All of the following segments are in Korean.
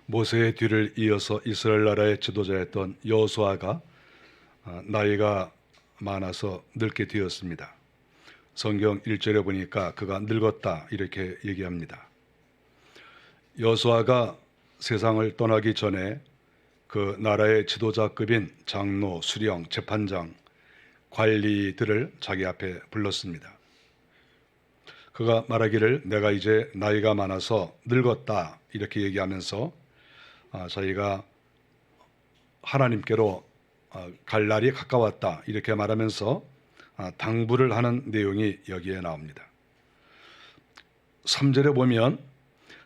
모세의 뒤를 이어서 이스라엘 나라의 지도자였던 여호수아가 나이가 많아서 늙게 되었습니다. 성경 1절에 보니까 그가 늙었다 이렇게 얘기합니다. 여호수아가 세상을 떠나기 전에 그 나라의 지도자급인 장로, 수령, 재판장, 관리들을 자기 앞에 불렀습니다. 그가 말하기를 내가 이제 나이가 많아서 늙었다 이렇게 얘기하면서 저희가 하나님께로 갈 날이 가까웠다 이렇게 말하면서 당부를 하는 내용이 여기에 나옵니다. 3절에 보면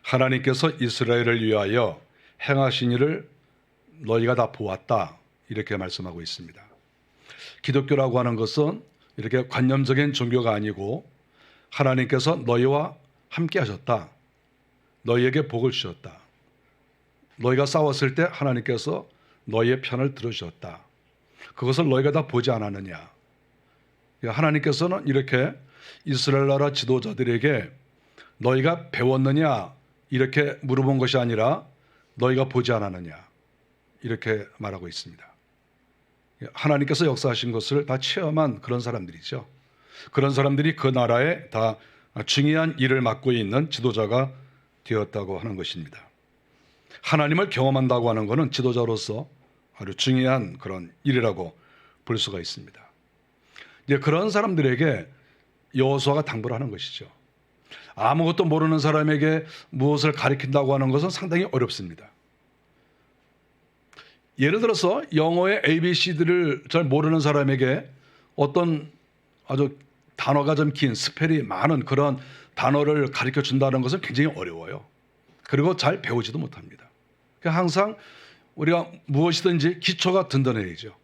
하나님께서 이스라엘을 위하여 행하신 일을 너희가 다 보았다 이렇게 말씀하고 있습니다. 기독교라고 하는 것은 이렇게 관념적인 종교가 아니고 하나님께서 너희와 함께 하셨다. 너희에게 복을 주셨다. 너희가 싸웠을 때 하나님께서 너희의 편을 들어주셨다. 그것을 너희가 다 보지 않았느냐. 하나님께서는 이렇게 이스라엘 나라 지도자들에게 너희가 배웠느냐 이렇게 물어본 것이 아니라 너희가 보지 않았느냐 이렇게 말하고 있습니다. 하나님께서 역사하신 것을 다 체험한 그런 사람들이죠. 그런 사람들이 그 나라에 다 중요한 일을 맡고 있는 지도자가 되었다고 하는 것입니다. 하나님을 경험한다고 하는 것은 지도자로서 아주 중요한 그런 일이라고 볼 수가 있습니다. 이제 그런 사람들에게 여호수아가 당부를 하는 것이죠. 아무것도 모르는 사람에게 무엇을 가르친다고 하는 것은 상당히 어렵습니다. 예를 들어서 영어의 ABC들을 잘 모르는 사람에게 어떤 아주 단어가 좀 긴 스펠이 많은 그런 단어를 가르쳐 준다는 것은 굉장히 어려워요. 그리고 잘 배우지도 못합니다. 항상 우리가 무엇이든지 기초가 든든해야죠.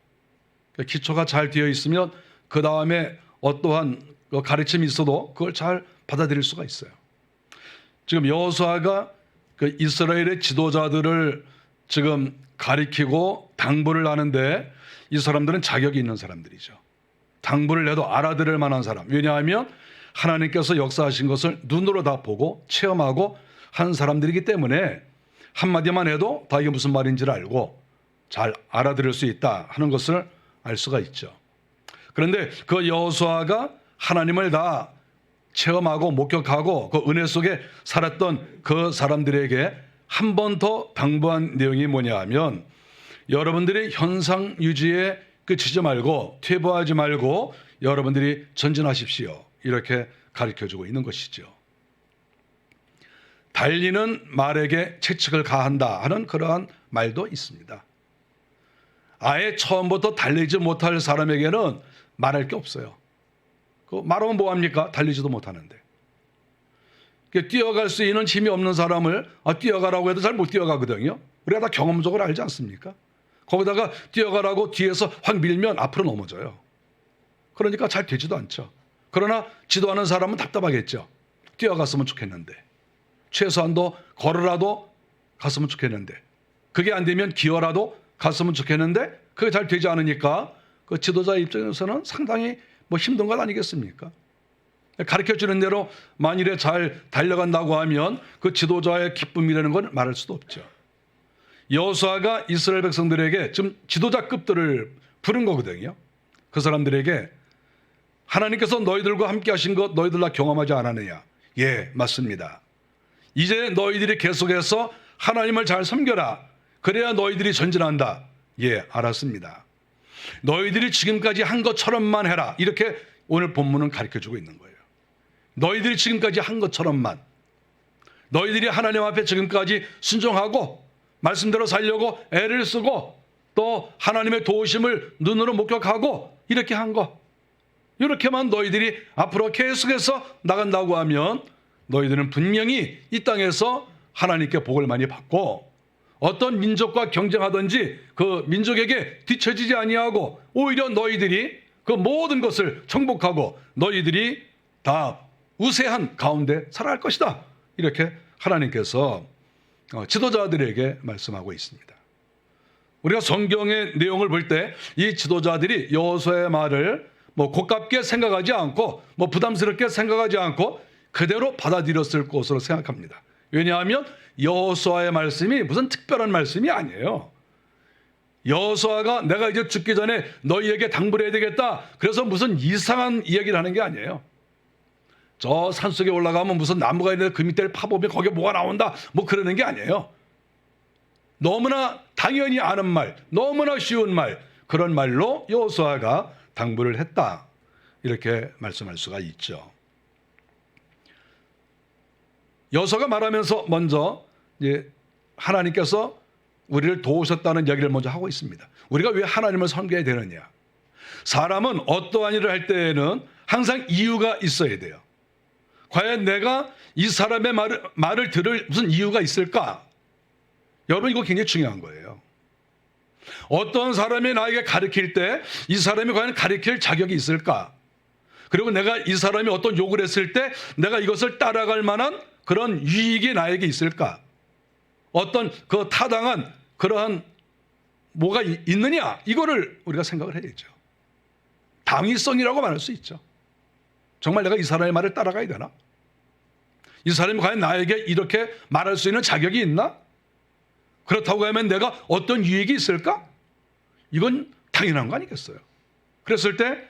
기초가 잘 되어 있으면 그 다음에 어떠한 가르침이 있어도 그걸 잘 받아들일 수가 있어요. 지금 여호수아가 그 이스라엘의 지도자들을 지금 가리키고 당부를 하는데 이 사람들은 자격이 있는 사람들이죠. 당부를 해도 알아들을 만한 사람. 왜냐하면 하나님께서 역사하신 것을 눈으로 다 보고 체험하고 한 사람들이기 때문에 한마디만 해도 다 이게 무슨 말인지를 알고 잘 알아들을 수 있다 하는 것을 알 수가 있죠. 그런데 그 여호수아가 하나님을 다 체험하고 목격하고 그 은혜 속에 살았던 그 사람들에게 한 번 더 당부한 내용이 뭐냐 하면 여러분들이 현상 유지에 그치지 말고 퇴보하지 말고 여러분들이 전진하십시오. 이렇게 가르쳐주고 있는 것이죠. 달리는 말에게 채찍을 가한다 하는 그러한 말도 있습니다. 아예 처음부터 달리지 못할 사람에게는 말할 게 없어요. 말하면 뭐합니까? 달리지도 못하는데. 뛰어갈 수 있는 힘이 없는 사람을 뛰어가라고 해도 잘 못 뛰어가거든요. 우리가 다 경험적으로 알지 않습니까? 거기다가 뛰어가라고 뒤에서 확 밀면 앞으로 넘어져요. 그러니까 잘 되지도 않죠. 그러나 지도하는 사람은 답답하겠죠. 뛰어갔으면 좋겠는데. 최소한도 걸어라도 갔으면 좋겠는데. 그게 안 되면 기어라도 갔으면 좋겠는데 그게 잘 되지 않으니까 그 지도자 입장에서는 상당히 힘든 것 아니겠습니까? 가르쳐주는 대로 만일에 잘 달려간다고 하면 그 지도자의 기쁨이라는 건 말할 수도 없죠. 여호수아가 이스라엘 백성들에게 지금 지도자급들을 부른 거거든요. 그 사람들에게 하나님께서 너희들과 함께 하신 것 너희들 다 경험하지 않았느냐? 예, 맞습니다. 이제 너희들이 계속해서 하나님을 잘 섬겨라. 그래야 너희들이 전진한다. 예, 알았습니다. 너희들이 지금까지 한 것처럼만 해라. 이렇게 오늘 본문은 가르쳐주고 있는 거예요. 너희들이 지금까지 한 것처럼만. 너희들이 하나님 앞에 지금까지 순종하고 말씀대로 살려고 애를 쓰고 또 하나님의 도우심을 눈으로 목격하고 이렇게 한 거. 이렇게만 너희들이 앞으로 계속해서 나간다고 하면 너희들은 분명히 이 땅에서 하나님께 복을 많이 받고 어떤 민족과 경쟁하든지 그 민족에게 뒤처지지 아니하고 오히려 너희들이 그 모든 것을 정복하고 너희들이 다 우세한 가운데 살아갈 것이다. 이렇게 하나님께서 지도자들에게 말씀하고 있습니다. 우리가 성경의 내용을 볼 때 이 지도자들이 여호수아의 말을 고깝게 생각하지 않고 부담스럽게 생각하지 않고 그대로 받아들였을 것으로 생각합니다. 왜냐하면 여호수아의 말씀이 무슨 특별한 말씀이 아니에요. 여호수아가 내가 이제 죽기 전에 너희에게 당부를 해야 되겠다, 그래서 무슨 이상한 이야기를 하는 게 아니에요. 저 산속에 올라가면 무슨 나무가 있는데 그 밑에를 파보면 거기에 뭐가 나온다, 뭐 그러는 게 아니에요. 너무나 당연히 아는 말, 너무나 쉬운 말, 그런 말로 여호수아가 당부를 했다, 이렇게 말씀할 수가 있죠. 여호수아가 말하면서 먼저 이제 하나님께서 우리를 도우셨다는 이야기를 먼저 하고 있습니다. 우리가 왜 하나님을 섬겨야 되느냐? 사람은 어떠한 일을 할 때에는 항상 이유가 있어야 돼요. 과연 내가 이 사람의 말을 들을 무슨 이유가 있을까? 여러분, 이거 굉장히 중요한 거예요. 어떤 사람이 나에게 가르칠 때 이 사람이 과연 가르칠 자격이 있을까? 그리고 내가 이 사람이 어떤 욕을 했을 때 내가 이것을 따라갈 만한 그런 유익이 나에게 있을까? 어떤 그 타당한 그러한 뭐가 있느냐? 이거를 우리가 생각을 해야죠. 당위성이라고 말할 수 있죠. 정말 내가 이 사람의 말을 따라가야 되나? 이 사람이 과연 나에게 이렇게 말할 수 있는 자격이 있나? 그렇다고 하면 내가 어떤 유익이 있을까? 이건 당연한 거 아니겠어요? 그랬을 때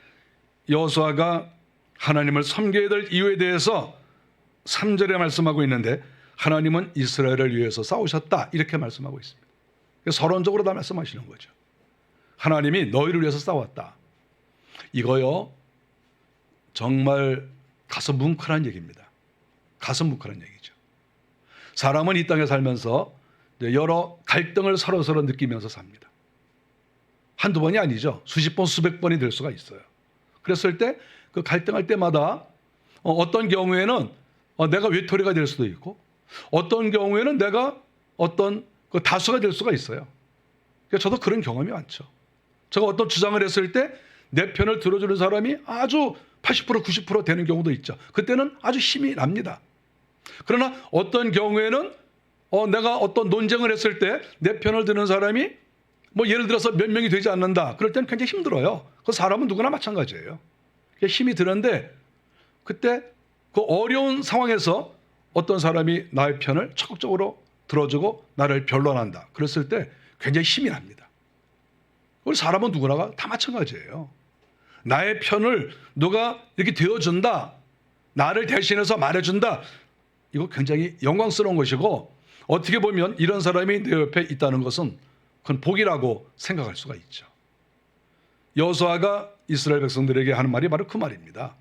여호수아가 하나님을 섬겨야 될 이유에 대해서 3절에 말씀하고 있는데, 하나님은 이스라엘을 위해서 싸우셨다, 이렇게 말씀하고 있습니다. 서론적으로 다 말씀하시는 거죠. 하나님이 너희를 위해서 싸웠다. 이거요, 정말 가슴 뭉클한 얘기입니다. 가슴 뭉클한 얘기죠. 사람은 이 땅에 살면서 여러 갈등을 서로서로 느끼면서 삽니다. 한두 번이 아니죠. 수십 번, 수백 번이 될 수가 있어요. 그랬을 때 그 갈등할 때마다 어떤 경우에는 내가 외톨이가 될 수도 있고, 어떤 경우에는 내가 어떤 그 다수가 될 수가 있어요. 저도 그런 경험이 많죠. 제가 어떤 주장을 했을 때 내 편을 들어주는 사람이 아주 80%, 90% 되는 경우도 있죠. 그때는 아주 힘이 납니다. 그러나 어떤 경우에는 내가 어떤 논쟁을 했을 때 내 편을 드는 사람이 뭐 예를 들어서 몇 명이 되지 않는다, 그럴 때는 굉장히 힘들어요. 그 사람은 누구나 마찬가지예요. 힘이 드는데 그때 그 어려운 상황에서 어떤 사람이 나의 편을 적극적으로 들어주고 나를 변론한다, 그랬을 때 굉장히 힘이 납니다. 우리 사람은 누구나 다 마찬가지예요. 나의 편을 누가 이렇게 되어준다, 나를 대신해서 말해준다, 이거 굉장히 영광스러운 것이고, 어떻게 보면 이런 사람이 내 옆에 있다는 것은 그건 복이라고 생각할 수가 있죠. 여호수아가 이스라엘 백성들에게 하는 말이 바로 그 말입니다.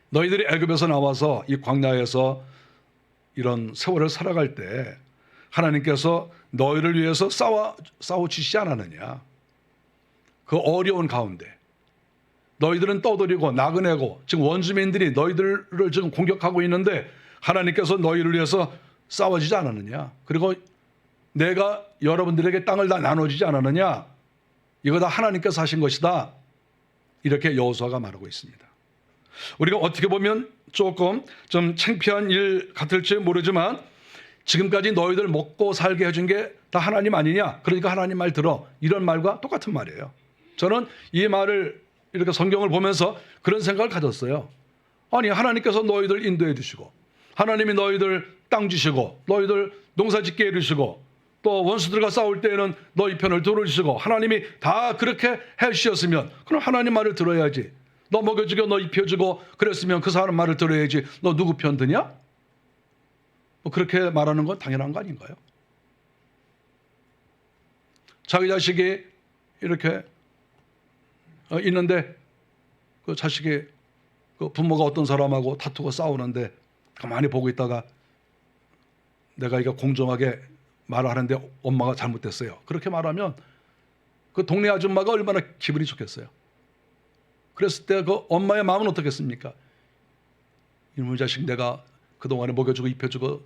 너희들이 애굽에서 나와서 이 광야에서 이런 세월을 살아갈 때 하나님께서 너희를 위해서 싸워주시지 않았느냐? 그 어려운 가운데 너희들은 떠들이고 나그네고 지금 원주민들이 너희들을 지금 공격하고 있는데 하나님께서 너희를 위해서 싸워주지 않았느냐? 그리고 내가 여러분들에게 땅을 다 나눠주지 않았느냐? 이거 다 하나님께서 하신 것이다, 이렇게 여호수아가 말하고 있습니다. 우리가 어떻게 보면 조금 좀 창피한 일 같을지 모르지만, 지금까지 너희들 먹고 살게 해준 게 다 하나님 아니냐? 그러니까 하나님 말 들어, 이런 말과 똑같은 말이에요. 저는 이 말을 이렇게 성경을 보면서 그런 생각을 가졌어요. 아니, 하나님께서 너희들 인도해 주시고, 하나님이 너희들 땅 주시고, 너희들 농사 짓게 해주시고, 또 원수들과 싸울 때에는 너희 편을 들어주시고, 하나님이 다 그렇게 해주셨으면 그럼 하나님 말을 들어야지. 너 먹여주고 너 입혀주고 그랬으면 그 사람 말을 들어야지. 너 누구 편 드냐? 뭐 그렇게 말하는 건 당연한 거 아닌가요? 자기 자식이 이렇게 있는데 그 자식이 그 부모가 어떤 사람하고 다투고 싸우는데 가만히 보고 있다가 내가 이거 공정하게 말하는데 엄마가 잘못됐어요, 그렇게 말하면 그 동네 아줌마가 얼마나 기분이 좋겠어요. 그랬을 때 그 엄마의 마음은 어떻겠습니까? 이놈의 자식 내가 그동안에 먹여주고 입혀주고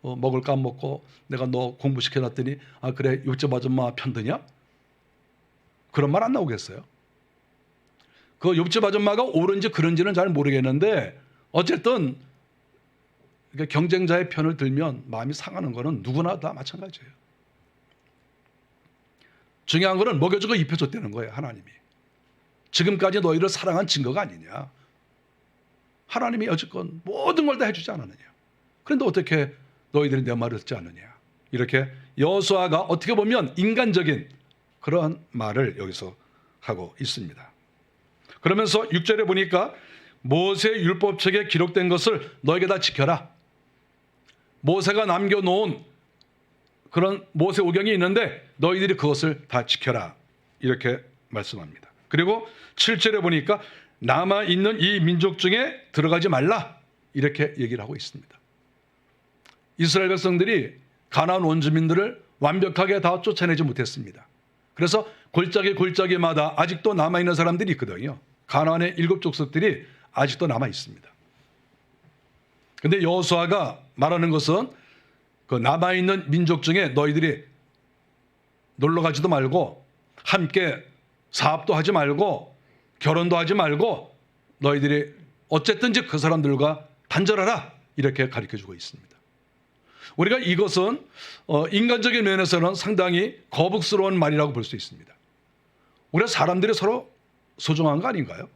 먹을 거 안 먹고 내가 너 공부시켜놨더니 아 그래 옆집 아줌마 편드냐? 그런 말 안 나오겠어요? 그 옆집 아줌마가 옳은지 그런지는 잘 모르겠는데 어쨌든 경쟁자의 편을 들면 마음이 상하는 거는 누구나 다 마찬가지예요. 중요한 거는 먹여주고 입혀줬다는 거예요. 하나님이 지금까지 너희를 사랑한 증거가 아니냐? 하나님이 여지껏 모든 걸 다 해주지 않았느냐? 그런데 어떻게 너희들이 내 말을 듣지 않느냐. 이렇게 여호수아가 어떻게 보면 인간적인 그러한 말을 여기서 하고 있습니다. 그러면서 6절에 보니까 모세 율법책에 기록된 것을 너에게 다 지켜라. 모세가 남겨놓은 그런 모세 오경이 있는데 너희들이 그것을 다 지켜라. 이렇게 말씀합니다. 그리고 7절에 보니까 남아있는 이 민족 중에 들어가지 말라. 이렇게 얘기를 하고 있습니다. 이스라엘 백성들이 가나안 원주민들을 완벽하게 다 쫓아내지 못했습니다. 그래서 골짜기마다 아직도 남아있는 사람들이 있거든요. 가나안의 7족속들이 아직도 남아있습니다. 근데 여호수아가 말하는 것은 그 남아있는 민족 중에 너희들이 놀러 가지도 말고 함께 사업도 하지 말고 결혼도 하지 말고 너희들이 어쨌든지 그 사람들과 단절하라. 이렇게 가르쳐주고 있습니다. 우리가 이것은 인간적인 면에서는 상당히 거북스러운 말이라고 볼 수 있습니다. 우리가 사람들이 서로 소중한 거 아닌가요?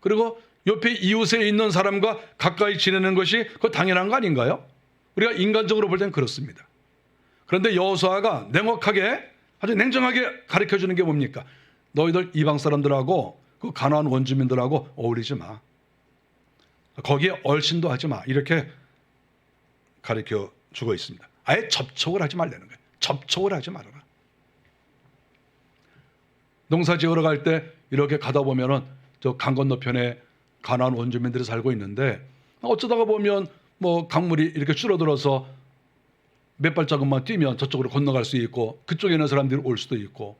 그리고 옆에 이웃에 있는 사람과 가까이 지내는 것이 그 당연한 거 아닌가요? 우리가 인간적으로 볼 때는 그렇습니다. 그런데 여호수아가 냉혹하게 아주 냉정하게 가르쳐주는 게 뭡니까? 너희들 이방 사람들하고 그 가나안 원주민들하고 어울리지 마. 거기에 얼씬도 하지 마. 이렇게 가르쳐주고 있습니다. 아예 접촉을 하지 말라는 거예요. 접촉을 하지 말아라. 농사 지으러 갈 때 이렇게 가다 보면은 저 강 건너편에 가나안 원주민들이 살고 있는데 어쩌다가 보면 뭐 강물이 이렇게 줄어들어서 몇 발자국만 뛰면 저쪽으로 건너갈 수 있고 그쪽에 있는 사람들이 올 수도 있고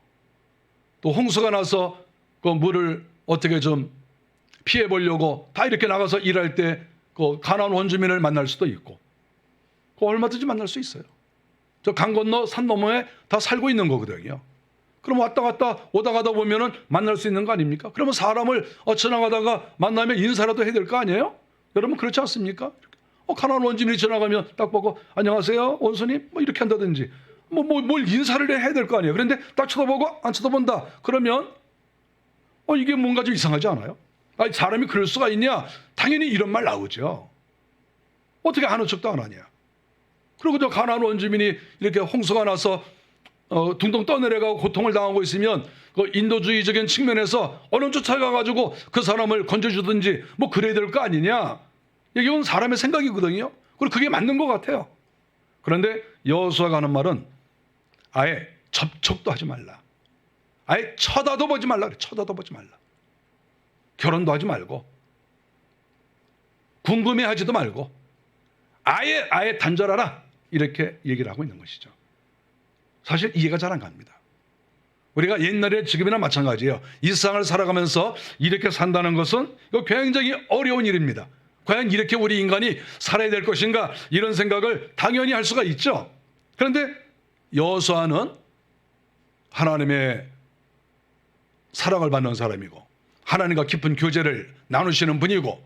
또 홍수가 나서 그 물을 어떻게 좀 피해 보려고 다 이렇게 나가서 일할 때 그 가나안 원주민을 만날 수도 있고 그 얼마든지 만날 수 있어요. 저 강 건너 산 너머에 다 살고 있는 거거든요. 그럼 왔다 갔다 오다 가다 보면은 만날 수 있는 거 아닙니까? 그러면 사람을 지나가다가 만나면 인사라도 해야 될 거 아니에요? 여러분 그렇지 않습니까? 가나안 원주민이 지나가면 딱 보고 안녕하세요 원수님 뭐 이렇게 한다든지 뭘 인사를 해야 될 거 아니에요. 그런데 딱 쳐다보고 안 쳐다본다 그러면 이게 뭔가 좀 이상하지 않아요? 아니, 사람이 그럴 수가 있냐? 당연히 이런 말 나오죠. 어떻게 아는 척도 안 하냐? 그리고 저 가나안 원주민이 이렇게 홍수가 나서 둥둥 떠내려가고 고통을 당하고 있으면 그 인도주의적인 측면에서 얼른 쫓아가가지고 그 사람을 건져주든지 뭐 그래야 될 거 아니냐? 이건 사람의 생각이거든요. 그리고 그게 맞는 것 같아요. 그런데 여호수아가 하는 말은 아예 접촉도 하지 말라. 아예 쳐다도 보지 말라. 쳐다도 보지 말라. 결혼도 하지 말고 궁금해하지도 말고 아예 단절하라. 이렇게 얘기를 하고 있는 것이죠. 사실 이해가 잘 안 갑니다. 우리가 옛날에 지금이나 마찬가지예요. 이 세상을 살아가면서 이렇게 산다는 것은 이거 굉장히 어려운 일입니다. 과연 이렇게 우리 인간이 살아야 될 것인가 이런 생각을 당연히 할 수가 있죠. 그런데 여호수아는 하나님의 사랑을 받는 사람이고 하나님과 깊은 교제를 나누시는 분이고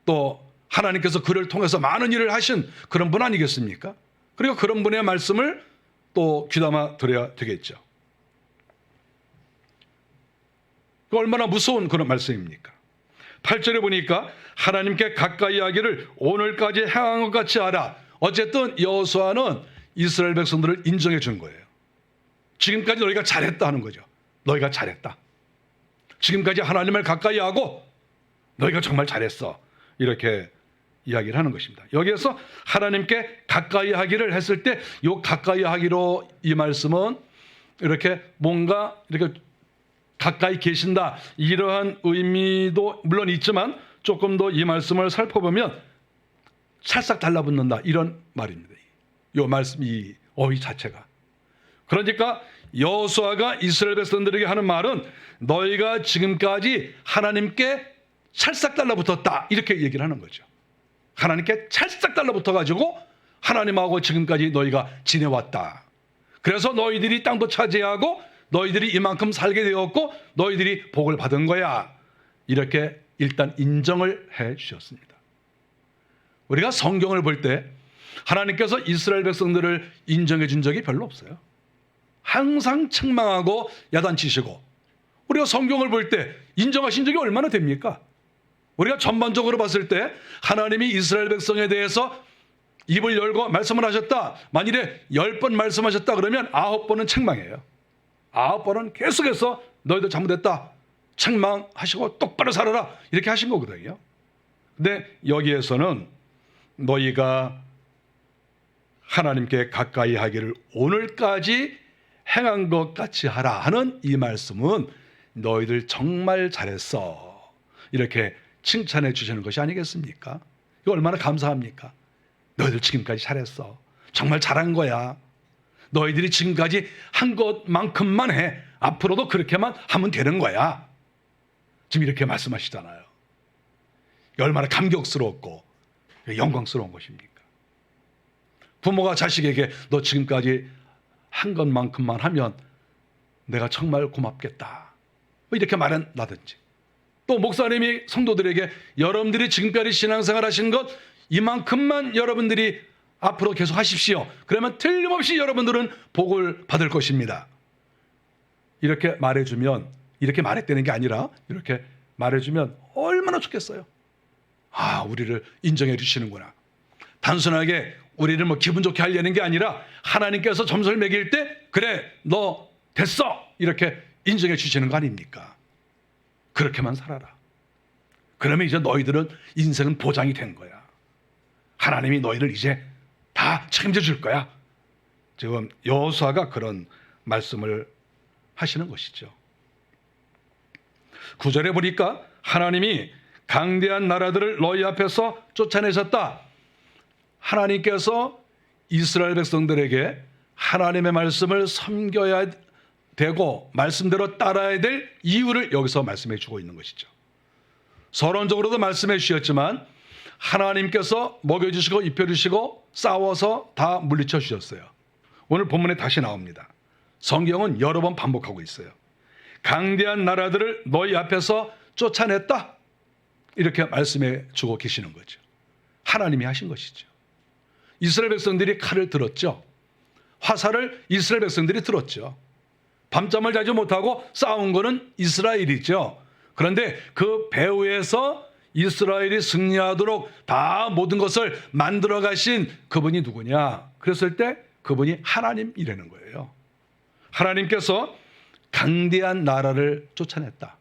또 하나님께서 그를 통해서 많은 일을 하신 그런 분 아니겠습니까? 그리고 그런 분의 말씀을 또 귀담아 들어야 되겠죠. 얼마나 무서운 그런 말씀입니까? 8절에 보니까 하나님께 가까이 하기를 오늘까지 행한 것 같이 하라. 어쨌든 여호수아는 이스라엘 백성들을 인정해 준 거예요. 지금까지 너희가 잘했다 하는 거죠. 너희가 잘했다. 지금까지 하나님을 가까이 하고 너희가 정말 잘했어. 이렇게 이야기를 하는 것입니다. 여기에서 하나님께 가까이 하기를 했을 때 이 가까이 하기로 이 말씀은 이렇게 뭔가 이렇게 가까이 계신다 이러한 의미도 물론 있지만 조금 더 이 말씀을 살펴보면 찰싹 달라붙는다 이런 말입니다. 이 말씀 이 어휘 자체가. 그러니까 여호수아가 이스라엘 백성들에게 하는 말은 너희가 지금까지 하나님께 찰싹 달라붙었다 이렇게 얘기를 하는 거죠. 하나님께 찰싹 달라붙어 가지고 하나님하고 지금까지 너희가 지내왔다. 그래서 너희들이 땅도 차지하고 너희들이 이만큼 살게 되었고 너희들이 복을 받은 거야. 이렇게 일단 인정을 해 주셨습니다. 우리가 성경을 볼 때 하나님께서 이스라엘 백성들을 인정해 준 적이 별로 없어요. 항상 책망하고 야단치시고 우리가 성경을 볼 때 인정하신 적이 얼마나 됩니까? 우리가 전반적으로 봤을 때 하나님이 이스라엘 백성에 대해서 입을 열고 말씀을 하셨다. 만일에 10번 말씀하셨다 그러면 9번은 책망이에요. 9번은 계속해서 너희들 잘못했다. 책망하시고 똑바로 살아라. 이렇게 하신 거거든요. 근데 여기에서는 너희가 하나님께 가까이 하기를 오늘까지 행한 것 같이 하라 하는 이 말씀은 너희들 정말 잘했어. 이렇게 칭찬해 주시는 것이 아니겠습니까? 이거 얼마나 감사합니까? 너희들 지금까지 잘했어. 정말 잘한 거야. 너희들이 지금까지 한 것만큼만 해. 앞으로도 그렇게만 하면 되는 거야. 지금 이렇게 말씀하시잖아요. 얼마나 감격스럽고 영광스러운 것입니까? 부모가 자식에게 너 지금까지 한 것만큼만 하면 내가 정말 고맙겠다. 이렇게 말한다든지. 또 목사님이 성도들에게 여러분들이 지금까지 신앙생활 하신 것 이만큼만 여러분들이 앞으로 계속 하십시오. 그러면 틀림없이 여러분들은 복을 받을 것입니다. 이렇게 말해주면, 이렇게 말했다는 게 아니라 이렇게 말해주면 얼마나 좋겠어요. 아, 우리를 인정해 주시는구나. 단순하게 우리를 뭐 기분 좋게 하려는 게 아니라 하나님께서 점수를 매길 때 그래 너 됐어 이렇게 인정해 주시는 거 아닙니까? 그렇게만 살아라. 그러면 이제 너희들은 인생은 보장이 된 거야. 하나님이 너희를 이제 다 책임져 줄 거야. 지금 여호수아가 그런 말씀을 하시는 것이죠. 9절에 보니까 하나님이 강대한 나라들을 너희 앞에서 쫓아내셨다. 하나님께서 이스라엘 백성들에게 하나님의 말씀을 섬겨야 되고 말씀대로 따라야 될 이유를 여기서 말씀해 주고 있는 것이죠. 서론적으로도 말씀해 주셨지만 하나님께서 먹여주시고 입혀주시고 싸워서 다 물리쳐 주셨어요. 오늘 본문에 다시 나옵니다. 성경은 여러 번 반복하고 있어요. 강대한 나라들을 너희 앞에서 쫓아냈다. 이렇게 말씀해 주고 계시는 거죠. 하나님이 하신 것이죠. 이스라엘 백성들이 칼을 들었죠. 화살을 이스라엘 백성들이 들었죠. 밤잠을 자지 못하고 싸운 거는 이스라엘이죠. 그런데 그 배후에서 이스라엘이 승리하도록 다 모든 것을 만들어 가신 그분이 누구냐? 그랬을 때 그분이 하나님이라는 거예요. 하나님께서 강대한 나라를 쫓아냈다.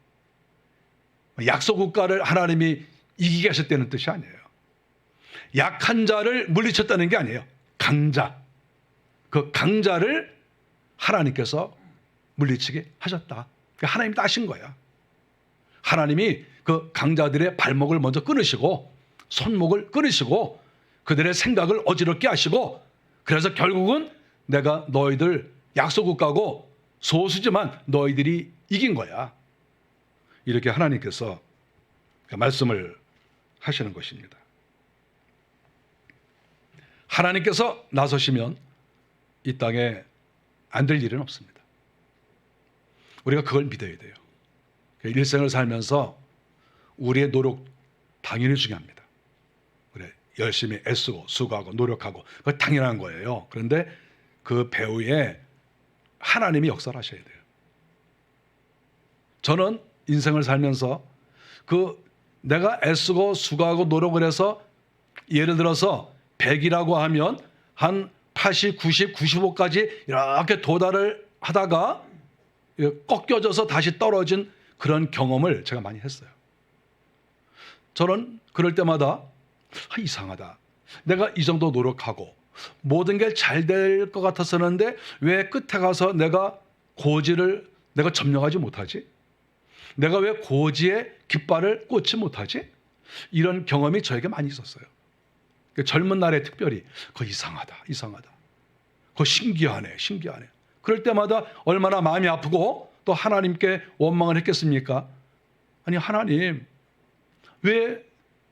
약소 국가를 하나님이 이기게 하셨다는 뜻이 아니에요. 약한 자를 물리쳤다는 게 아니에요. 강자. 그 강자를 하나님께서 물리치게 하셨다. 하나님이 다 하신 거야. 하나님이 그 강자들의 발목을 먼저 끊으시고 손목을 끊으시고 그들의 생각을 어지럽게 하시고 그래서 결국은 내가 너희들 약소국가고 소수지만 너희들이 이긴 거야. 이렇게 하나님께서 말씀을 하시는 것입니다. 하나님께서 나서시면 이 땅에 안 될 일은 없습니다. 우리가 그걸 믿어야 돼요. 일생을 살면서 우리의 노력 당연히 중요합니다. 그래, 열심히 애쓰고 수고하고 노력하고 그거 당연한 거예요. 그런데 그 배후에 하나님이 역사를 하셔야 돼요. 저는 인생을 살면서 그 내가 애쓰고 수고하고 노력을 해서 예를 들어서 100이라고 하면 한 80, 90, 95까지 이렇게 도달을 하다가 꺾여져서 다시 떨어진 그런 경험을 제가 많이 했어요. 저는 그럴 때마다 이상하다. 내가 이 정도 노력하고 모든 게 잘 될 것 같았었는데 왜 끝에 가서 내가 고지를 내가 점령하지 못하지? 내가 왜 고지에 깃발을 꽂지 못하지? 이런 경험이 저에게 많이 있었어요. 젊은 날에 특별히 그거 이상하다. 그거 신기하네. 그럴 때마다 얼마나 마음이 아프고 또 하나님께 원망을 했겠습니까? 아니 하나님 왜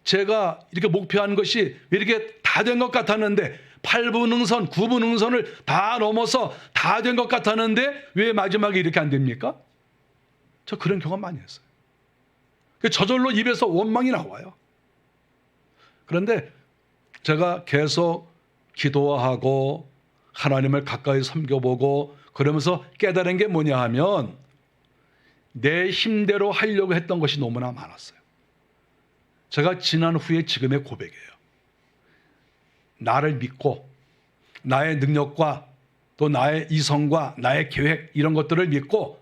제가 이렇게 목표한 것이 왜 이렇게 다 된 것 같았는데 8분 응선, 9분 응선을 다 넘어서 다 된 것 같았는데 왜 마지막에 이렇게 안 됩니까? 저 그런 경험 많이 했어요. 저절로 입에서 원망이 나와요. 그런데 제가 계속 기도하고 하나님을 가까이 섬겨보고 그러면서 깨달은 게 뭐냐 하면 내 힘대로 하려고 했던 것이 너무나 많았어요. 제가 지난 후에 지금의 고백이에요. 나를 믿고 나의 능력과 또 나의 이성과 나의 계획 이런 것들을 믿고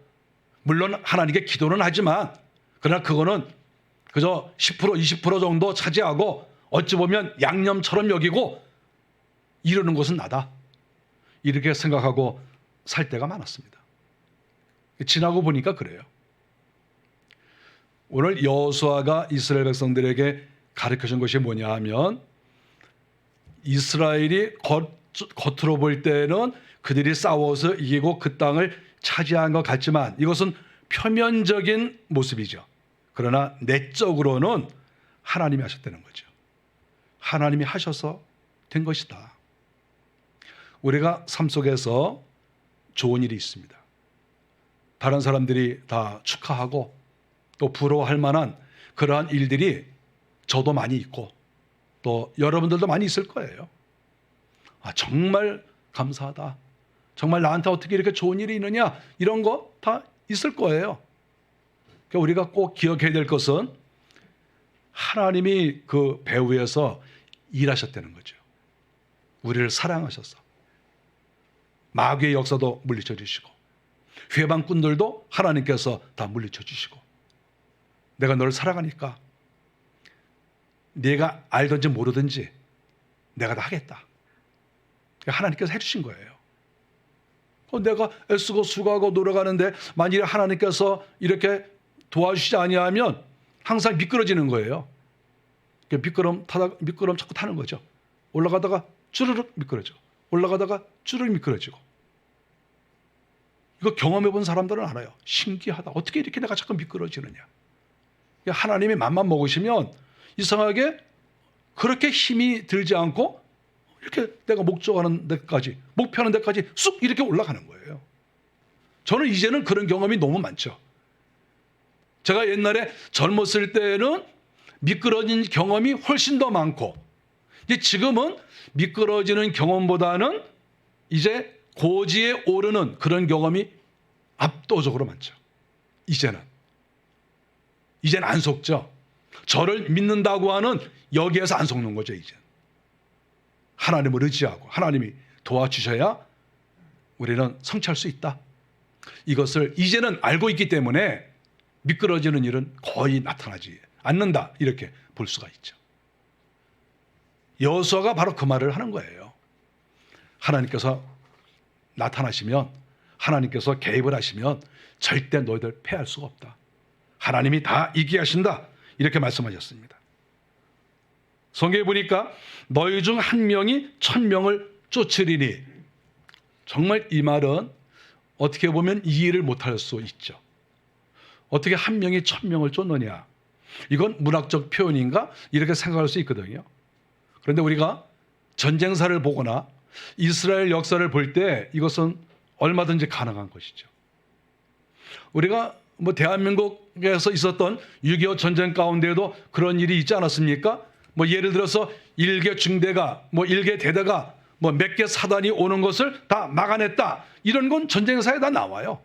물론 하나님께 기도는 하지만 그러나 그거는 그저 10% 20% 정도 차지하고 어찌 보면 양념처럼 여기고 이러는 것은 나다. 이렇게 생각하고 살 때가 많았습니다. 지나고 보니까 그래요. 오늘 여호수아가 이스라엘 백성들에게 가르쳐준 것이 뭐냐 하면 이스라엘이 겉으로 볼 때는 그들이 싸워서 이기고 그 땅을 차지한 것 같지만 이것은 표면적인 모습이죠. 그러나 내적으로는 하나님이 하셨다는 거죠. 하나님이 하셔서 된 것이다. 우리가 삶 속에서 좋은 일이 있습니다. 다른 사람들이 다 축하하고 또 부러워할 만한 그러한 일들이 저도 많이 있고 또 여러분들도 많이 있을 거예요. 정말 감사하다. 정말 나한테 어떻게 이렇게 좋은 일이 있느냐 이런 거 다 있을 거예요. 그러니까 우리가 꼭 기억해야 될 것은 하나님이 그 배후에서 일하셨다는 거죠. 우리를 사랑하셔서 마귀의 역사도 물리쳐 주시고 회방꾼들도 하나님께서 다 물리쳐 주시고 내가 너를 사랑하니까 네가 알든지 모르든지 내가 다 하겠다. 하나님께서 해주신 거예요. 내가 애쓰고 수고하고 노력하는데 만일에 하나님께서 이렇게 도와주시지 아니하면 항상 미끄러지는 거예요. 미끄럼 자꾸 타는 거죠. 올라가다가 주르륵 미끄러지고 올라가다가 주르륵 미끄러지고. 이거 경험해 본 사람들은 알아요. 신기하다. 어떻게 이렇게 내가 자꾸 미끄러지느냐. 하나님이 맘만 먹으시면 이상하게 그렇게 힘이 들지 않고 이렇게 내가 목표하는 데까지 쑥 이렇게 올라가는 거예요. 저는 이제는 그런 경험이 너무 많죠. 제가 옛날에 젊었을 때는 미끄러진 경험이 훨씬 더 많고 이제 지금은 미끄러지는 경험보다는 이제 고지에 오르는 그런 경험이 압도적으로 많죠. 이제는 안 속죠. 저를 믿는다고 하는 여기에서 안 속는 거죠. 이제 하나님을 의지하고 하나님이 도와주셔야 우리는 성취할 수 있다. 이것을 이제는 알고 있기 때문에 미끄러지는 일은 거의 나타나지 않는다. 이렇게 볼 수가 있죠. 여호수아가 바로 그 말을 하는 거예요. 하나님께서 나타나시면 하나님께서 개입을 하시면 절대 너희들 패할 수가 없다. 하나님이 다 이기게 하신다. 이렇게 말씀하셨습니다. 성경에 보니까 너희 중 한 명이 1000명을 쫓으리니 정말 이 말은 어떻게 보면 이해를 못할 수 있죠. 어떻게 한 명이 1000명을 쫓느냐. 이건 문학적 표현인가? 이렇게 생각할 수 있거든요. 그런데 우리가 전쟁사를 보거나 이스라엘 역사를 볼 때 이것은 얼마든지 가능한 것이죠. 우리가 대한민국에서 있었던 6.25 전쟁 가운데에도 그런 일이 있지 않았습니까? 예를 들어서 일개 중대가 일개 대대가 몇 개 사단이 오는 것을 다 막아냈다. 이런 건 전쟁사에 다 나와요.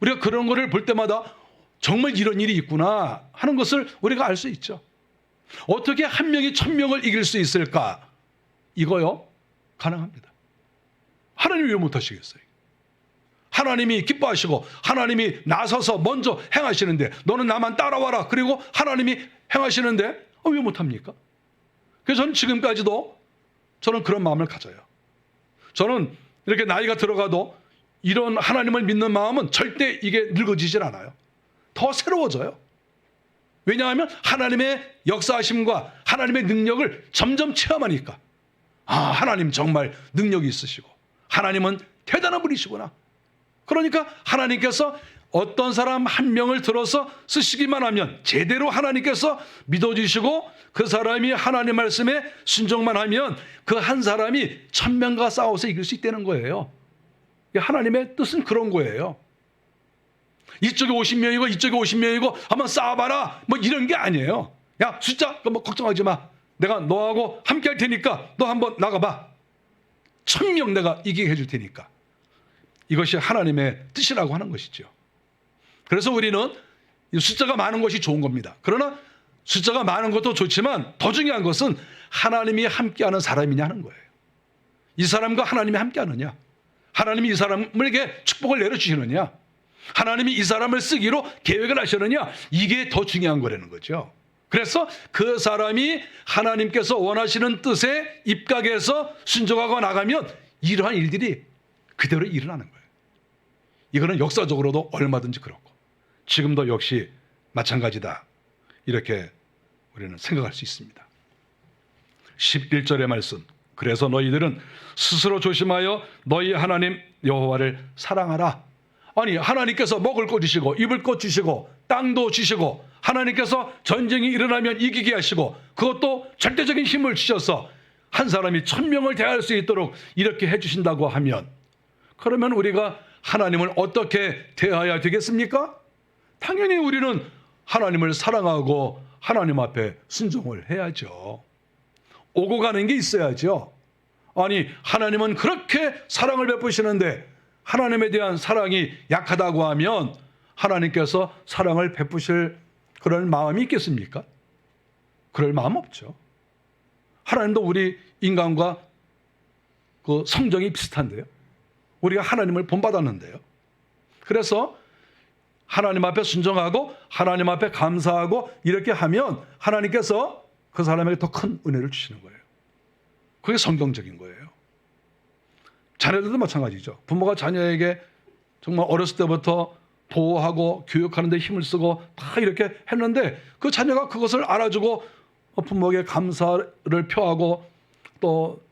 우리가 그런 거를 볼 때마다 정말 이런 일이 있구나 하는 것을 우리가 알 수 있죠. 어떻게 한 명이 1000명을 이길 수 있을까? 이거요. 가능합니다. 하나님이 왜 못하시겠어요? 하나님이 기뻐하시고 하나님이 나서서 먼저 행하시는데 너는 나만 따라와라. 그리고 하나님이 행하시는데 왜 못합니까? 그래서 저는 지금까지도 저는 그런 마음을 가져요. 저는 이렇게 나이가 들어가도 이런 하나님을 믿는 마음은 절대 이게 늙어지질 않아요. 더 새로워져요. 왜냐하면 하나님의 역사하심과 하나님의 능력을 점점 체험하니까 하나님 정말 능력이 있으시고 하나님은 대단한 분이시구나. 그러니까 하나님께서 어떤 사람 한 명을 들어서 쓰시기만 하면 제대로 하나님께서 믿어주시고 그 사람이 하나님 말씀에 순종만 하면 그 한 사람이 1000명과 싸워서 이길 수 있다는 거예요. 하나님의 뜻은 그런 거예요. 이쪽에 50명이고 이쪽에 50명이고 한번 싸워봐라 이런 게 아니에요. 야 숫자 걱정하지 마. 내가 너하고 함께 할 테니까 너 한번 나가봐. 1000명 내가 이기게 해줄 테니까. 이것이 하나님의 뜻이라고 하는 것이죠. 그래서 우리는 숫자가 많은 것이 좋은 겁니다. 그러나 숫자가 많은 것도 좋지만 더 중요한 것은 하나님이 함께하는 사람이냐 하는 거예요. 이 사람과 하나님이 함께하느냐, 하나님이 이 사람에게 축복을 내려주시느냐, 하나님이 이 사람을 쓰기로 계획을 하시느냐, 이게 더 중요한 거라는 거죠. 그래서 그 사람이 하나님께서 원하시는 뜻에 입각해서 순종하고 나가면 이러한 일들이 그대로 일어나는 거예요. 이거는 역사적으로도 얼마든지 그렇고 지금도 역시 마찬가지다, 이렇게 우리는 생각할 수 있습니다. 11절의 말씀, 그래서 너희들은 스스로 조심하여 너희 하나님 여호와를 사랑하라. 아니, 하나님께서 먹을 것 주시고 입을 것 주시고 땅도 주시고 하나님께서 전쟁이 일어나면 이기게 하시고 그것도 절대적인 힘을 주셔서 한 사람이 1000명을 대할 수 있도록 이렇게 해주신다고 하면, 그러면 우리가 하나님을 어떻게 대해야 되겠습니까? 당연히 우리는 하나님을 사랑하고 하나님 앞에 순종을 해야죠. 오고 가는 게 있어야죠. 아니, 하나님은 그렇게 사랑을 베푸시는데 하나님에 대한 사랑이 약하다고 하면 하나님께서 사랑을 베푸실 그런 마음이 있겠습니까? 그럴 마음 없죠. 하나님도 우리 인간과 그 성정이 비슷한데요. 우리가 하나님을 본받았는데요. 그래서 하나님 앞에 순종하고 하나님 앞에 감사하고 이렇게 하면 하나님께서 그 사람에게 더 큰 은혜를 주시는 거예요. 그게 성경적인 거예요. 자녀들도 마찬가지죠. 부모가 자녀에게 정말 어렸을 때부터 보호하고 교육하는 데 힘을 쓰고 다 이렇게 했는데 그 자녀가 그것을 알아주고 부모에게 감사를 표하고 또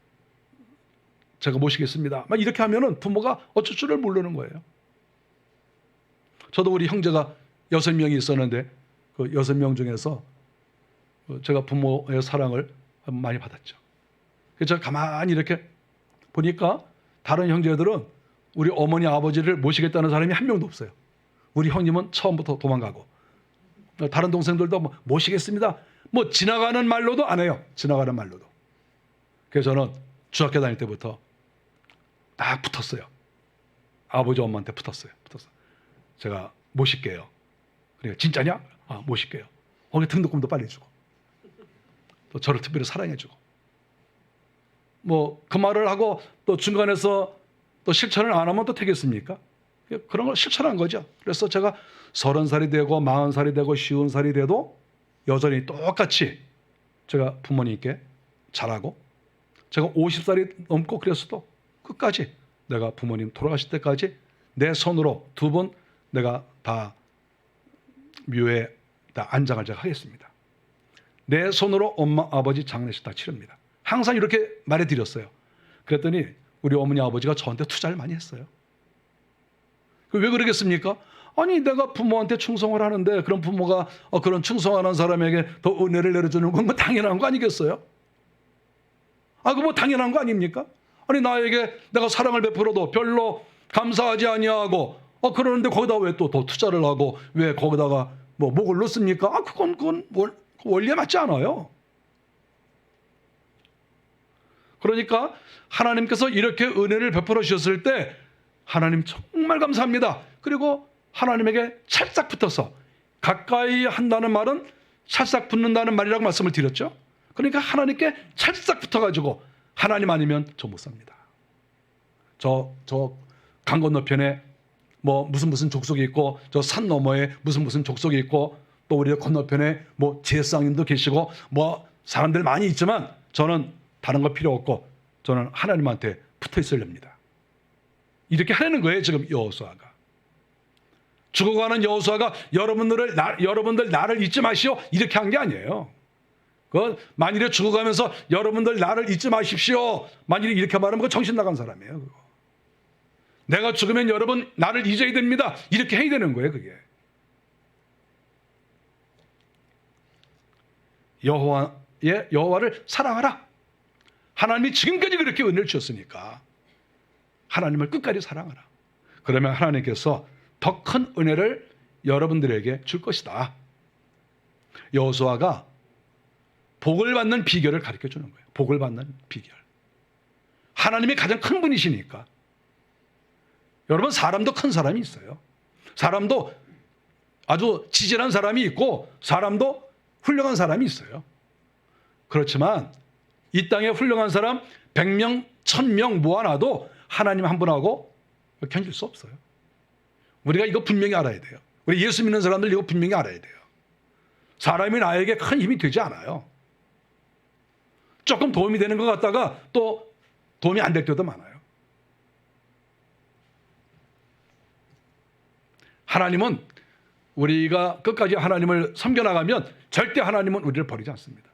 제가 모시겠습니다, 막 이렇게 하면은 부모가 어쩔 줄을 모르는 거예요. 저도 우리 형제가 6명이 있었는데 그 6명 중에서 제가 부모의 사랑을 많이 받았죠. 그래서 제가 가만히 이렇게 보니까 다른 형제들은 우리 어머니 아버지를 모시겠다는 사람이 한 명도 없어요. 우리 형님은 처음부터 도망가고, 다른 동생들도 뭐 모시겠습니다, 뭐 지나가는 말로도 안 해요. 지나가는 말로도. 그래서 저는 중학교 다닐 때부터 딱 붙었어요. 아버지 엄마한테 붙었어요. 제가 모실게요. 그래, 진짜냐? 아, 모실게요. 등록금도 빨리 주고 또 저를 특별히 사랑해주고, 뭐 그 말을 하고 또 중간에서 또 실천을 안 하면 또 되겠습니까? 그런 걸 실천한 거죠. 그래서 제가 30살이 되고 40살이 되고 50살이 돼도 여전히 똑같이 제가 부모님께 잘하고, 제가 50살이 넘고 그랬어도 끝까지 내가 부모님 돌아가실 때까지 내 손으로 2번 내가 다 묘에 다 안장을 제가 하겠습니다. 내 손으로 엄마 아버지 장례식 다 치릅니다. 항상 이렇게 말해드렸어요. 그랬더니 우리 어머니 아버지가 저한테 투자를 많이 했어요. 왜 그러겠습니까? 아니, 내가 부모한테 충성을 하는데 그런 부모가 그런 충성하는 사람에게 더 은혜를 내려주는 건 뭐 당연한 거 아니겠어요? 그거 뭐 당연한 거 아닙니까? 아니, 나에게 내가 사랑을 베풀어도 별로 감사하지 아니하고 그러는데 거기다 왜 또 더 투자를 하고 왜 거기다가 뭐 목을 넣습니까? 그건 원리에 맞지 않아요. 그러니까 하나님께서 이렇게 은혜를 베풀어 주셨을 때 하나님 정말 감사합니다. 그리고 하나님에게 찰싹 붙어서, 가까이 한다는 말은 찰싹 붙는다는 말이라고 말씀을 드렸죠. 그러니까 하나님께 찰싹 붙어가지고 하나님 아니면 저 못 삽니다. 저 강 건너편에 뭐 무슨 족속이 있고 저 산 너머에 무슨 족속이 있고 또 우리 건너편에 뭐 제사장님도 계시고 뭐 사람들 많이 있지만 저는 다른 거 필요 없고 저는 하나님한테 붙어 있으렵니다. 이렇게 하는 거예요. 지금 여호수아가. 죽어가는 여호수아가 여러분들 나를 잊지 마시오 이렇게 한 게 아니에요. 만일에 죽어가면서 여러분들 나를 잊지 마십시오, 만일에 이렇게 말하면 그거 정신 나간 사람이에요. 그거. 내가 죽으면 여러분 나를 잊어야 됩니다, 이렇게 해야 되는 거예요. 그게 여호와를 사랑하라. 하나님이 지금까지 그렇게 은혜를 주셨으니까 하나님을 끝까지 사랑하라. 그러면 하나님께서 더 큰 은혜를 여러분들에게 줄 것이다. 여호수아가 복을 받는 비결을 가르쳐 주는 거예요. 복을 받는 비결. 하나님이 가장 큰 분이시니까. 여러분, 사람도 큰 사람이 있어요. 사람도 아주 지질한 사람이 있고 사람도 훌륭한 사람이 있어요. 그렇지만 이 땅에 훌륭한 사람 100명, 1000명 모아놔도 하나님 한 분하고 견딜 수 없어요. 우리가 이거 분명히 알아야 돼요. 우리 예수 믿는 사람들 이거 분명히 알아야 돼요. 사람이 나에게 큰 힘이 되지 않아요. 조금 도움이 되는 것 같다가 또 도움이 안 될 때도 많아요. 하나님은 우리가 끝까지 하나님을 섬겨나가면 절대 하나님은 우리를 버리지 않습니다.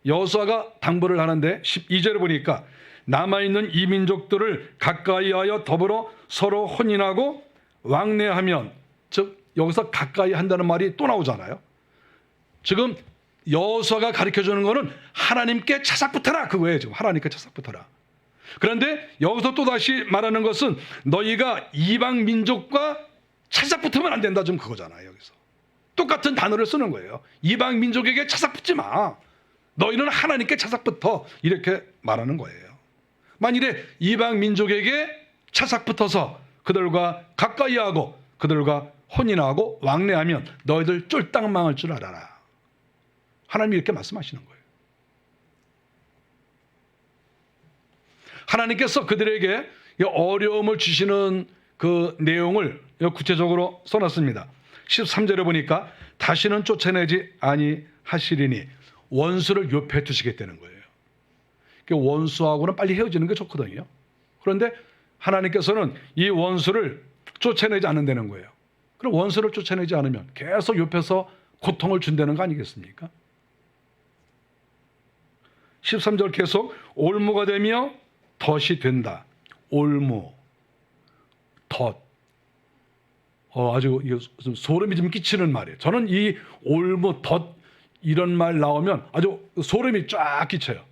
여호수아가 당부를 하는데 12절에 보니까 남아있는 이 민족들을 가까이하여 더불어 서로 혼인하고 왕래하면, 즉 여기서 가까이 한다는 말이 또 나오잖아요. 지금 여호수아가 가르쳐주는 거는 하나님께 차삭붙어라, 그거예요. 지금 하나님께 차삭붙어라. 그런데 여기서 또다시 말하는 것은 너희가 이방 민족과 차삭붙으면 안 된다, 좀 그거잖아요. 여기서 똑같은 단어를 쓰는 거예요. 이방 민족에게 차삭붙지 마, 너희는 하나님께 차삭붙어, 이렇게 말하는 거예요. 만일에 이방 민족에게 차삭붙어서 그들과 가까이하고 그들과 혼인하고 왕래하면 너희들 쫄딱 망할 줄 알아라. 하나님이 이렇게 말씀하시는 거예요. 하나님께서 그들에게 어려움을 주시는 그 내용을 구체적으로 써놨습니다. 13절에 보니까 다시는 쫓아내지 아니하시리니 원수를 옆에 두시겠다는 거예요. 원수하고는 빨리 헤어지는 게 좋거든요. 그런데 하나님께서는 이 원수를 쫓아내지 않는다는 거예요. 그럼 원수를 쫓아내지 않으면 계속 옆에서 고통을 준다는 거 아니겠습니까? 13절 계속 올무가 되며 덫이 된다. 올무, 덫. 아주 소름이 좀 끼치는 말이에요. 저는 이 올무, 덫 이런 말 나오면 아주 소름이 쫙 끼쳐요.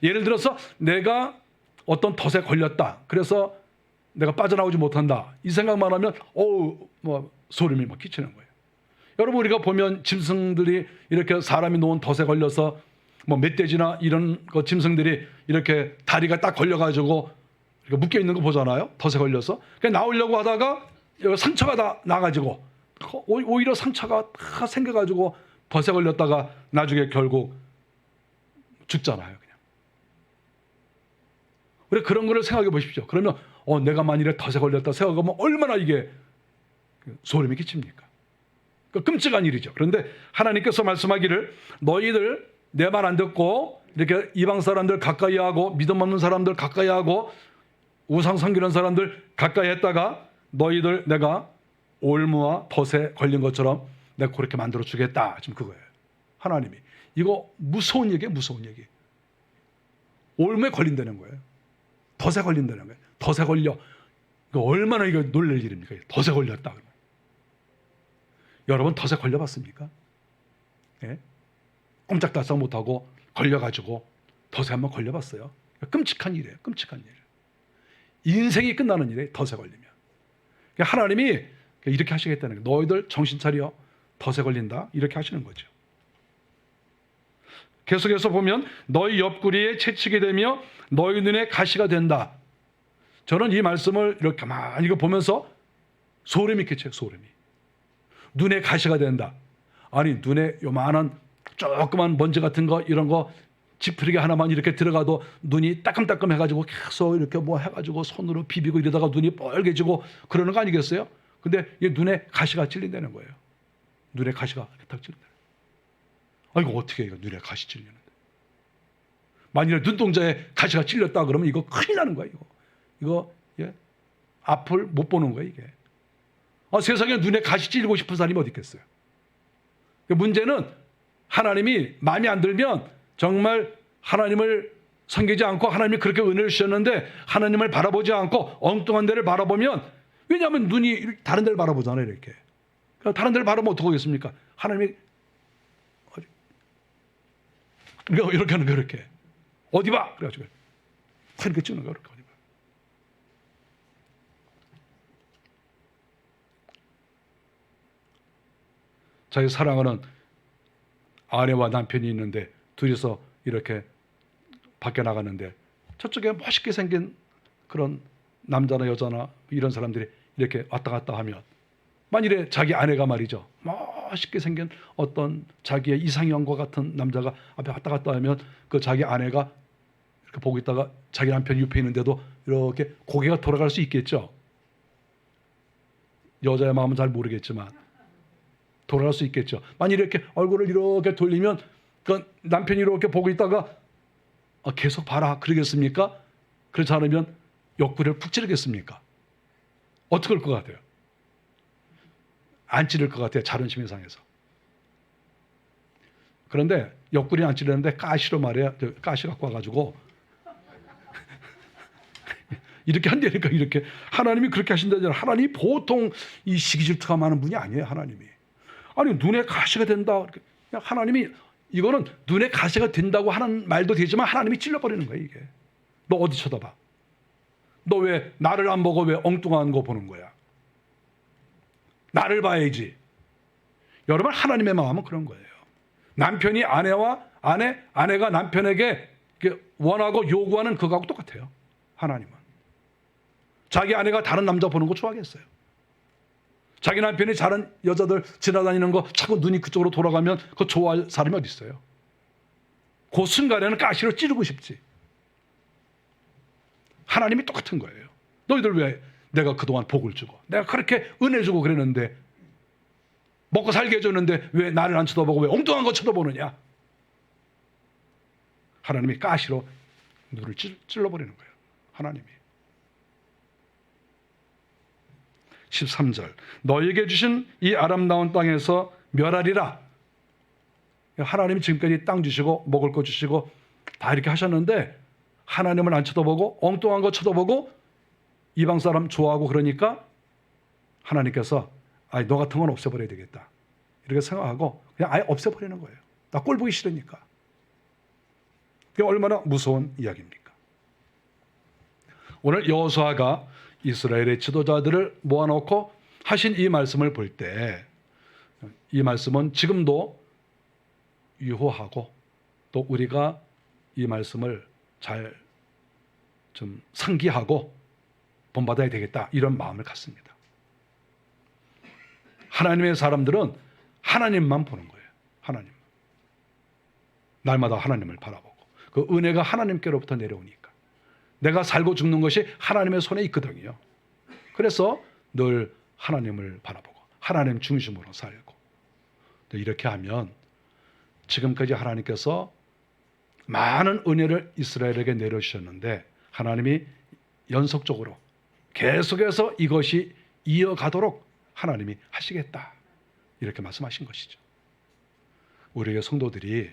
예를 들어서 내가 어떤 덫에 걸렸다, 그래서 내가 빠져나오지 못한다, 이 생각만 하면 소름이 막 끼치는 거예요. 여러분, 우리가 보면 짐승들이 이렇게 사람이 놓은 덫에 걸려서 멧돼지나 이런 짐승들이 이렇게 다리가 딱 걸려가지고 이렇게 묶여 있는 거 보잖아요. 덫에 걸려서 나오려고 하다가 상처가 다 나가지고 오히려 상처가 다 생겨가지고 덫에 걸렸다가 나중에 결국 죽잖아요. 그냥. 우리 그런 거를 생각해 보십시오. 그러면 내가 만일에 덫에 걸렸다 생각하면 얼마나 이게 소름이 끼칩니까? 끔찍한 일이죠. 그런데 하나님께서 말씀하기를 너희들 내 말 안 듣고 이렇게 이방 사람들 가까이 하고 믿음 없는 사람들 가까이 하고 우상 섬기는 사람들 가까이 했다가 너희들 내가 올무와 덫에 걸린 것처럼 내가 그렇게 만들어 주겠다. 지금 그거예요. 하나님이. 이거 무서운 얘기예요. 무서운 얘기. 올무에 걸린다는 거예요. 덫에 걸린다는 거예요. 덫에 걸려. 이거 얼마나 이거 놀랄 일입니까? 덫에 걸렸다. 여러분 덫에 걸려봤습니까? 예? 꼼짝달싹 못하고 걸려가지고 덫에 한번 걸려봤어요. 끔찍한 일이에요. 끔찍한 일. 인생이 끝나는 일이에요. 덫에 걸리면. 하나님이 이렇게 하시겠다는 거예요. 너희들 정신 차려. 덫에 걸린다. 이렇게 하시는 거죠. 계속해서 보면 너희 옆구리에 채찍이 되며 너희 눈에 가시가 된다. 저는 이 말씀을 이렇게 많이 보면서 소름이 끼쳐요. 소름이. 눈에 가시가 된다. 아니 눈에 요만한 조그만 먼지 같은 거 이런 거 지푸리기 하나만 이렇게 들어가도 눈이 따끔따끔 해가지고 계속 이렇게 해가지고 손으로 비비고 이러다가 눈이 빨개지고 그러는 거 아니겠어요? 근데 이 눈에 가시가 찔린다는 거예요. 눈에 가시가 탁 찔린다. 이거 어떻게 이거 눈에 가시 찔리는데? 만일에 눈동자에 가시가 찔렸다 그러면 이거 큰일 나는 거예요. 이거 앞을 못 보는 거예요 이게. 세상에 눈에 가시 찔리고 싶은 사람이 어디 있겠어요? 문제는 하나님이 마음에 안 들면 정말 하나님을 섬기지 않고 하나님이 그렇게 은혜를 주셨는데 하나님을 바라보지 않고 엉뚱한 데를 바라보면, 왜냐하면 눈이 다른 데를 바라보잖아요. 이렇게. 다른 데를 바라보면 어떻게 하겠습니까? 하나님이 이렇게 하는 거 이렇게. 어디 봐! 그래가지고 이렇게 찍는 거 이렇게. 어디 봐. 자기 사랑하는 아내와 남편이 있는데 둘이서 이렇게 밖에 나가는데 저쪽에 멋있게 생긴 그런 남자나 여자나 이런 사람들이 이렇게 왔다 갔다 하면 만일에 자기 아내가 말이죠, 멋있게 생긴 어떤 자기의 이상형과 같은 남자가 앞에 왔다 갔다 하면 그 자기 아내가 이렇게 보고 있다가 자기 남편이 옆에 있는데도 이렇게 고개가 돌아갈 수 있겠죠. 여자의 마음은 잘 모르겠지만 돌아갈 수 있겠죠. 만일 이렇게 얼굴을 이렇게 돌리면 그 남편이 이렇게 보고 있다가 계속 봐라 그러겠습니까? 그렇지 않으면 옆구리를 푹 찌르겠습니까? 어떻게 할 것 같아요? 안 찌를 것 같아요. 자존심이 상해서. 그런데 옆구리 안 찌르는데 가시로 말이야. 가시 갖고 와가지고 이렇게 한다니까. 이렇게 하나님이 그렇게 하신다잖아요. 하나님이 보통 이 시기 질투가 많은 분이 아니에요. 하나님이. 아니 눈에 가시가 된다. 그냥 하나님이 이거는 눈에 가시가 된다고 하는 말도 되지만 하나님이 찔러버리는 거예요. 이게. 너 어디 쳐다봐. 너 왜 나를 안 보고 왜 엉뚱한 거 보는 거야. 나를 봐야지. 여러분 하나님의 마음은 그런 거예요. 남편이 아내가 남편에게 원하고 요구하는 그거하고 똑같아요. 하나님은. 자기 아내가 다른 남자 보는 거 좋아하겠어요. 자기 남편이 다른 여자들 지나다니는 거 자꾸 눈이 그쪽으로 돌아가면 그거 좋아할 사람이 어디 있어요. 그 순간에는 가시로 찌르고 싶지. 하나님이 똑같은 거예요. 너희들 왜 내가 그동안 복을 주고 내가 그렇게 은혜 주고 그랬는데 먹고 살게 해줬는데 왜 나를 안 쳐다보고 왜 엉뚱한 거 쳐다보느냐. 하나님이 가시로 눈을 찔러버리는 거예요. 하나님이. 13절 너에게 주신 이 아름다운 땅에서 멸하리라. 하나님이 지금까지 땅 주시고 먹을 거 주시고 다 이렇게 하셨는데 하나님을 안 쳐다보고 엉뚱한 거 쳐다보고 이방 사람 좋아하고 그러니까 하나님께서 너 같은 건 없애버려야 되겠다. 이렇게 생각하고 그냥 아예 없애버리는 거예요. 나 꼴 보기 싫으니까. 그게 얼마나 무서운 이야기입니까? 오늘 여호수아가 이스라엘의 지도자들을 모아놓고 하신 이 말씀을 볼 때 이 말씀은 지금도 유효하고 또 우리가 이 말씀을 잘 좀 상기하고 본받아야 되겠다 이런 마음을 갖습니다. 하나님의 사람들은 하나님만 보는 거예요. 하나님. 날마다 하나님을 바라보고 그 은혜가 하나님께로부터 내려오니까 내가 살고 죽는 것이 하나님의 손에 있거든요. 그래서 늘 하나님을 바라보고 하나님 중심으로 살고 이렇게 하면 지금까지 하나님께서 많은 은혜를 이스라엘에게 내려주셨는데 하나님이 연속적으로 계속해서 이것이 이어가도록 하나님이 하시겠다 이렇게 말씀하신 것이죠. 우리의 성도들이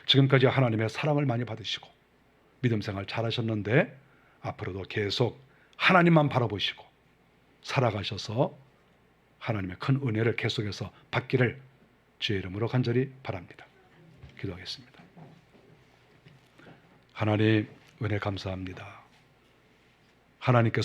지금까지 하나님의 사랑을 많이 받으시고 믿음 생활 잘하셨는데 앞으로도 계속 하나님만 바라보시고 살아가셔서 하나님의 큰 은혜를 계속해서 받기를 주의 이름으로 간절히 바랍니다. 기도하겠습니다. 하나님 은혜 감사합니다. 하나님께서